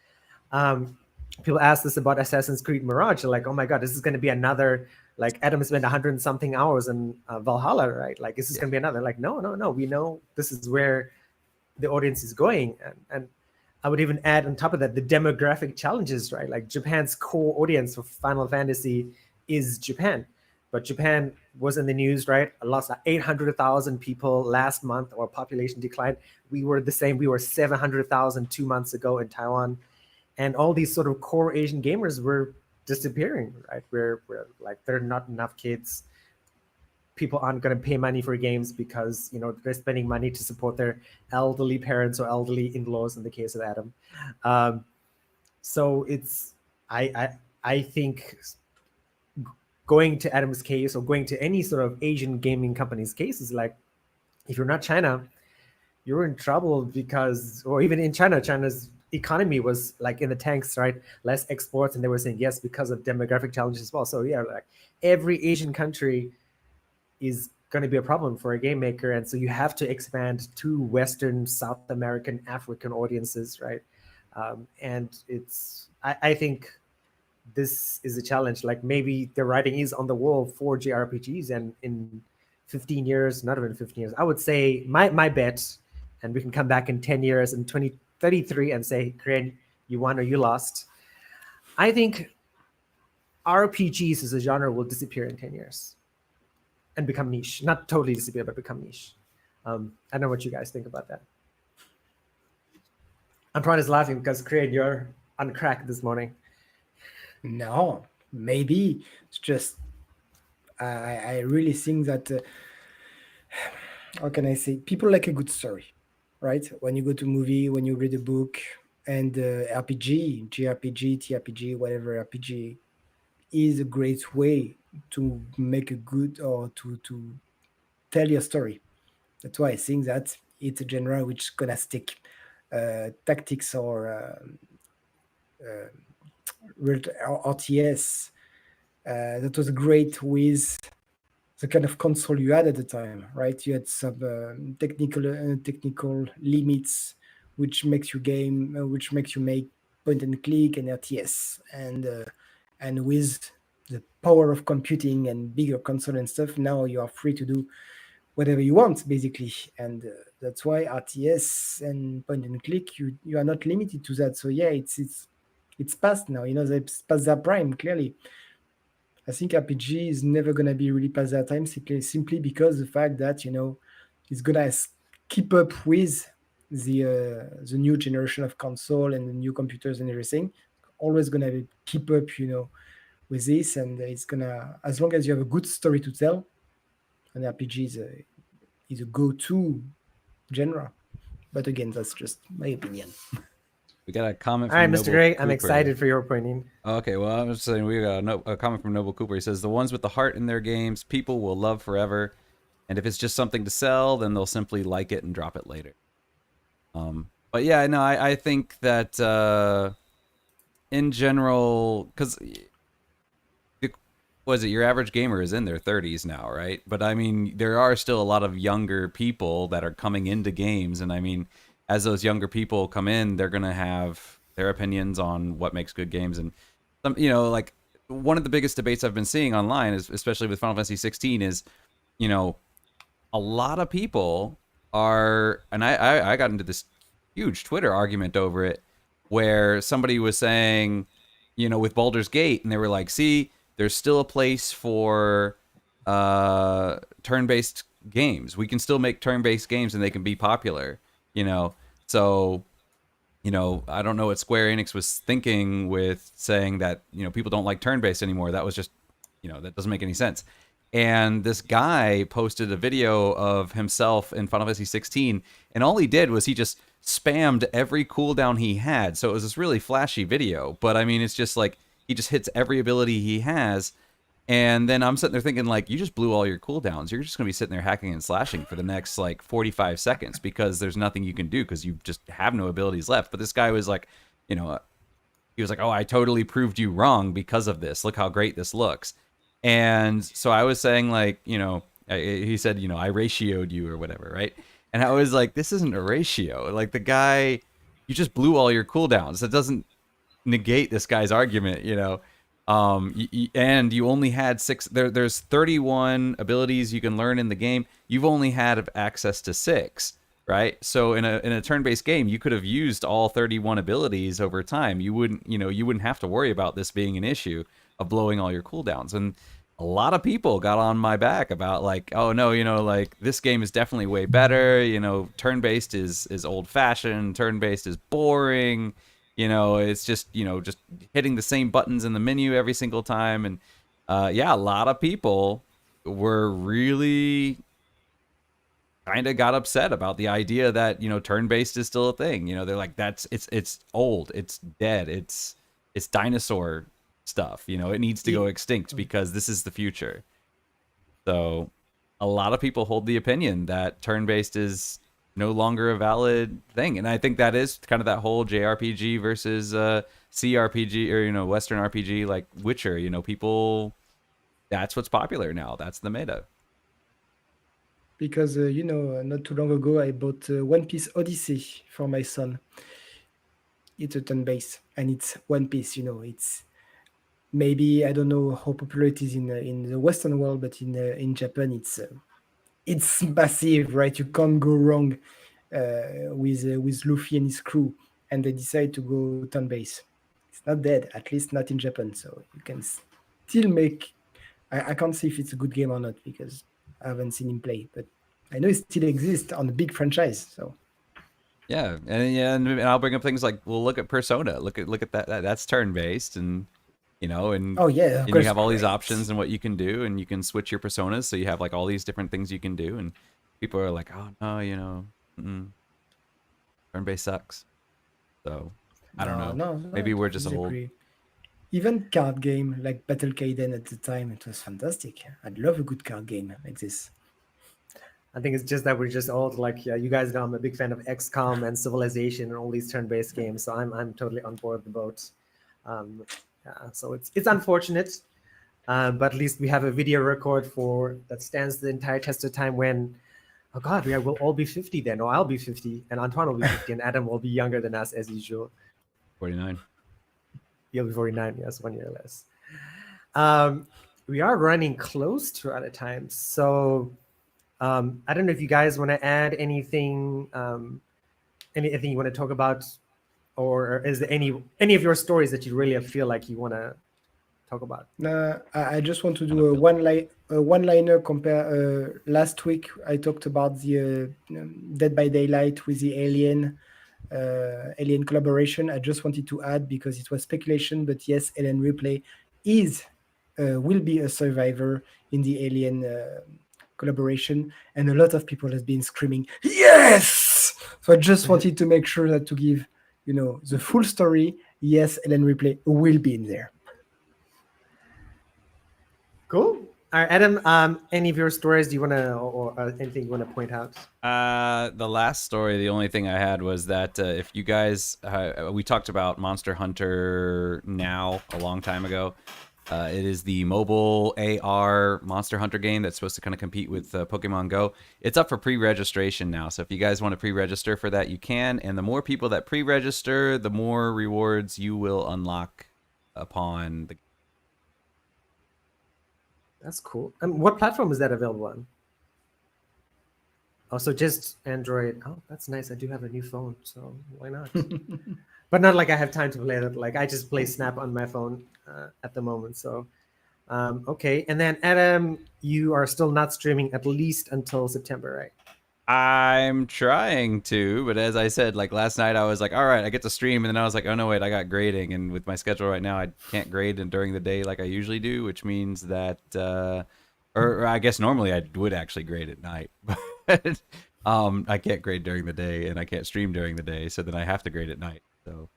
people ask this about Assassin's Creed Mirage. They're like, oh my God, this is going to be another, like Adam spent 100 and something hours in Valhalla, right? Like, is this going to be another? Like, no. We know this is where the audience is going. And I would even add on top of that, the demographic challenges, right? Like Japan's core audience for Final Fantasy is Japan. But Japan was in the news, right? Lost 800,000 people last month, or population decline. We were the same. We were 700,000 2 months ago in Taiwan. And all these sort of core Asian gamers were disappearing, right? We're like, there are not enough kids. People aren't going to pay money for games because, they're spending money to support their elderly parents or elderly in-laws in the case of Adam. So it's, I think going to Adam's case or going to any sort of Asian gaming company's case is like, if you're not China, you're in trouble because, or even in China's economy was like in the tanks, right? Less exports. And they were saying yes, because of demographic challenges as well. So yeah, like every Asian country is going to be a problem for a game maker. And so you have to expand to Western, South American, African audiences, right? And it's, I think this is a challenge. Like maybe the writing is on the wall for JRPGs, and in 15 years, not even 15 years, I would say my bet, and we can come back in 10 years in 2033 and say, Korean, you won or you lost. I think RPGs as a genre will disappear in 10 years and become niche. Not totally disappear, but become niche. I don't know what you guys think about that. Antoine is laughing because, Korean, you're on crack this morning. no, maybe it's just I really think that how can I say, people like a good story, right? When you go to movie, when you read a book, and RPG, JRPG, TRPG, whatever RPG is a great way to make a good, or to tell your story. That's why I think that it's a genre which is gonna stick. Tactics or RTS, that was great with the kind of console you had at the time, right? You had some technical limits, which makes you make point and click and RTS, and with the power of computing and bigger console and stuff, now you are free to do whatever you want, basically. And that's why RTS and point and click, you are not limited to that. So yeah, it's past now. It's past their prime, clearly. I think RPG is never gonna be really past that time, simply because the fact that it's gonna keep up with the new generation of console and the new computers and everything. Always gonna keep up, with this, and it's gonna, as long as you have a good story to tell, an RPG is a go-to genre. But again, that's just my opinion. We got a comment All right, from Mr. Noble Gray, I'm Cooper. excited for your opinion. Okay, well, I was saying we got a comment from Noble Cooper. He says the ones with the heart in their games, people will love forever, and if it's just something to sell, then they'll simply like it and drop it later. But yeah, no, I think that in general, because was it your average gamer is in their 30s now, right? But I mean, there are still a lot of younger people that are coming into games, and I mean, as those younger people come in, they're gonna have their opinions on what makes good games, and some, like one of the biggest debates I've been seeing online is, especially with Final Fantasy 16, is you know a lot of people are, and I got into this huge Twitter argument over it, where somebody was saying, with Baldur's Gate, and they were like, see, there's still a place for turn-based games. We can still make turn-based games, and they can be popular. So I don't know what Square Enix was thinking with saying that people don't like turn-based anymore. That was just that doesn't make any sense. And this guy posted a video of himself in Final Fantasy 16, and all he did was he just spammed every cooldown he had. So it was this really flashy video, but I mean, it's just like he just hits every ability he has. And then I'm sitting there thinking, like, you just blew all your cooldowns. You're just going to be sitting there hacking and slashing for the next, like, 45 seconds because there's nothing you can do because you just have no abilities left. But this guy was like, he was like, oh, I totally proved you wrong because of this. Look how great this looks. And so I was saying, like, he said, I ratioed you or whatever, right? And I was like, this isn't a ratio. Like, the guy, you just blew all your cooldowns. That doesn't negate this guy's argument, and you only had there's 31 abilities you can learn in the game. You've only had access to 6, right? So in a turn-based game, you could have used all 31 abilities over time. You wouldn't have to worry about this being an issue of blowing all your cooldowns. And a lot of people got on my back about, like, oh no, like, this game is definitely way better. Turn-based is old-fashioned. Turn-based is boring. It's just just hitting the same buttons in the menu every single time. And yeah, a lot of people were really kind of got upset about the idea that turn-based is still a thing. They're like, it's old, it's dead, it's dinosaur stuff. It needs to go extinct because this is the future. So a lot of people hold the opinion that turn-based is no longer a valid thing. And I think that is kind of that whole JRPG versus CRPG, or Western RPG, like Witcher. People, that's what's popular now. That's the meta. Because not too long ago I bought One Piece Odyssey for my son. It's a turn-based and it's One Piece. It's maybe, I don't know how popular it is in the Western world, but in Japan it's massive, right? You can't go wrong with Luffy and his crew, and they decide to go turn-based. It's not dead, at least not in Japan. So you can still make. I can't see if it's a good game or not because I haven't seen him play, but I know it still exists on a big franchise. So yeah, and I'll bring up things like, well, look at Persona. Look at that. That's turn-based, and and oh yeah, and you have all these options and what you can do, and you can switch your personas, so you have like all these different things you can do, and people are like, oh no, turn-based sucks. So I don't know. No, Maybe we're just old. Even card game like Battle Kaiden at the time, it was fantastic. I'd love a good card game like this. I think it's just that we're just old. Like, yeah, you guys know I'm a big fan of XCOM and Civilization and all these turn-based games, so I'm totally on board the boat. Yeah, so it's unfortunate, but at least we have a video record that stands the entire test of time. When, oh God, we'll all be 50 then, or I'll be 50, and Antoine will be 50, and Adam will be younger than us as usual. 49. You'll be 49, yes, 1 year less. We are running close to out of time, so I don't know if you guys want to add anything, anything you want to talk about, or is there any of your stories that you really feel like you want to talk about? I just want to do a one-liner compare. Last week I talked about the Dead by Daylight with the Alien collaboration. I just wanted to add, because it was speculation, but yes, Alien Replay will be a survivor in the Alien collaboration, and a lot of people have been screaming yes. So I just wanted to make sure that to give the full story, yes, Ellen Ripley will be in there. Cool. All right, Adam. Any of your stories do you want to, or anything you want to point out? The last story, the only thing I had was that if you guys, we talked about Monster Hunter Now a long time ago. It is the mobile AR Monster Hunter game that's supposed to kind of compete with Pokemon Go. It's up for pre-registration now, so if you guys want to pre-register for that, you can. And the more people that pre-register, the more rewards you will unlock upon the. That's cool. What platform is that available on? Oh, so just Android. Oh, that's nice. I do have a new phone, so why not? But not like I have time to play that. Like I just play Snap on my phone at the moment. So, okay. And then Adam, you are still not streaming at least until September, right? I'm trying to, but as I said, like last night, I was like, all right, I get to stream, and then I was like, oh no, wait, I got grading, and with my schedule right now, I can't grade during the day like I usually do, which means that, or I guess normally I would actually grade at night, but I can't grade during the day, and I can't stream during the day, so then I have to grade at night. So,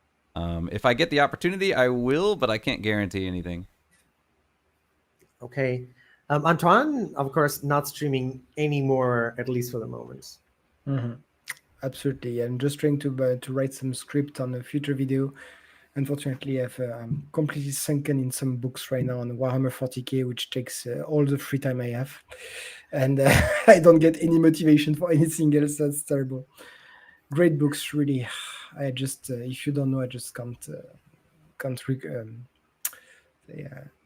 if I get the opportunity, I will, but I can't guarantee anything. Okay. Antoine, of course, not streaming anymore, at least for the moment. Mm-hmm. Absolutely. I'm just trying to write some script on a future video. Unfortunately, I'm completely sunken in some books right now on Warhammer 40k, which takes all the free time I have. And I don't get any motivation for anything else. That's terrible. Great books, really. I just, if you don't know, I just can't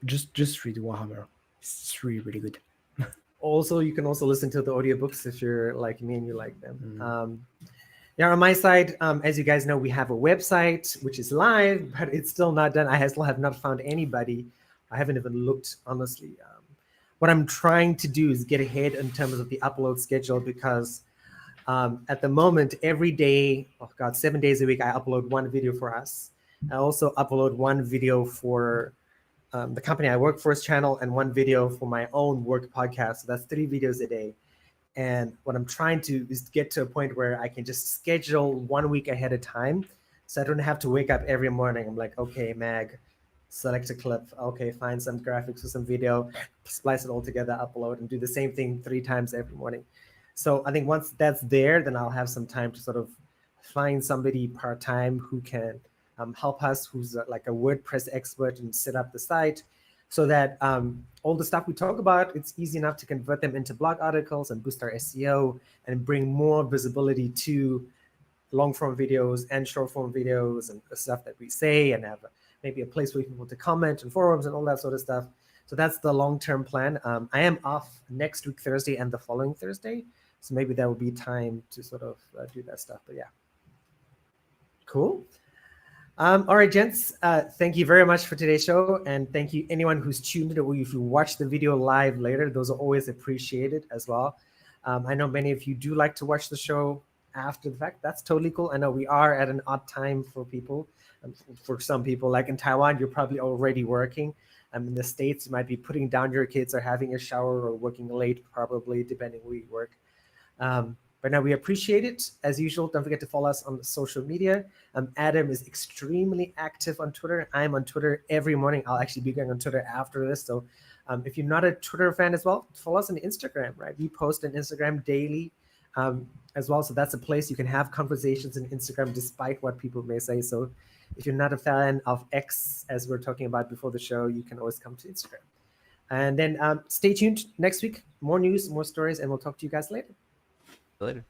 just read Warhammer. It's really, really good. Also, you can also listen to the audiobooks if you're like me and you like them. Yeah, on my side, as you guys know, we have a website which is live, but it's still not done. I still have not found anybody. I haven't even looked, honestly. What I'm trying to do is get ahead in terms of the upload schedule because at the moment, every day, 7 days a week, I upload one video for us. I also upload one video for the company I work for's channel and one video for my own work podcast. So that's 3 videos a day. And what I'm trying to is get to a point where I can just schedule 1 week ahead of time. So I don't have to wake up every morning. I'm like, okay, Mag, select a clip. Okay, find some graphics or some video, splice it all together, upload, and do the same thing 3 times every morning. So I think once that's there, then I'll have some time to sort of find somebody part-time who can help us, who's like a WordPress expert and set up the site so that all the stuff we talk about, it's easy enough to convert them into blog articles and boost our SEO and bring more visibility to long-form videos and short-form videos and the stuff that we say and have maybe a place for people to comment and forums and all that sort of stuff. So that's the long-term plan. I am off next week, Thursday, and the following Thursday. So maybe there will be time to sort of do that stuff. But yeah, cool. All right, gents, thank you very much for today's show. And thank you anyone who's tuned in or if you watch the video live later. Those are always appreciated as well. I know many of you do like to watch the show after the fact. That's totally cool. I know we are at an odd time for people. For some people, like in Taiwan, you're probably already working. In the States, you might be putting down your kids or having a shower or working late, probably, depending where you work. But now we appreciate it. As usual, don't forget to follow us on social media. Adam is extremely active on Twitter. I'm on Twitter every morning. I'll actually be going on Twitter after this. So if you're not a Twitter fan as well, follow us on Instagram, right? We post on Instagram daily as well. So that's a place you can have conversations on Instagram despite what people may say. So if you're not a fan of X, as we're talking about before the show, you can always come to Instagram. And then stay tuned next week. More news, more stories, and we'll talk to you guys later. Later.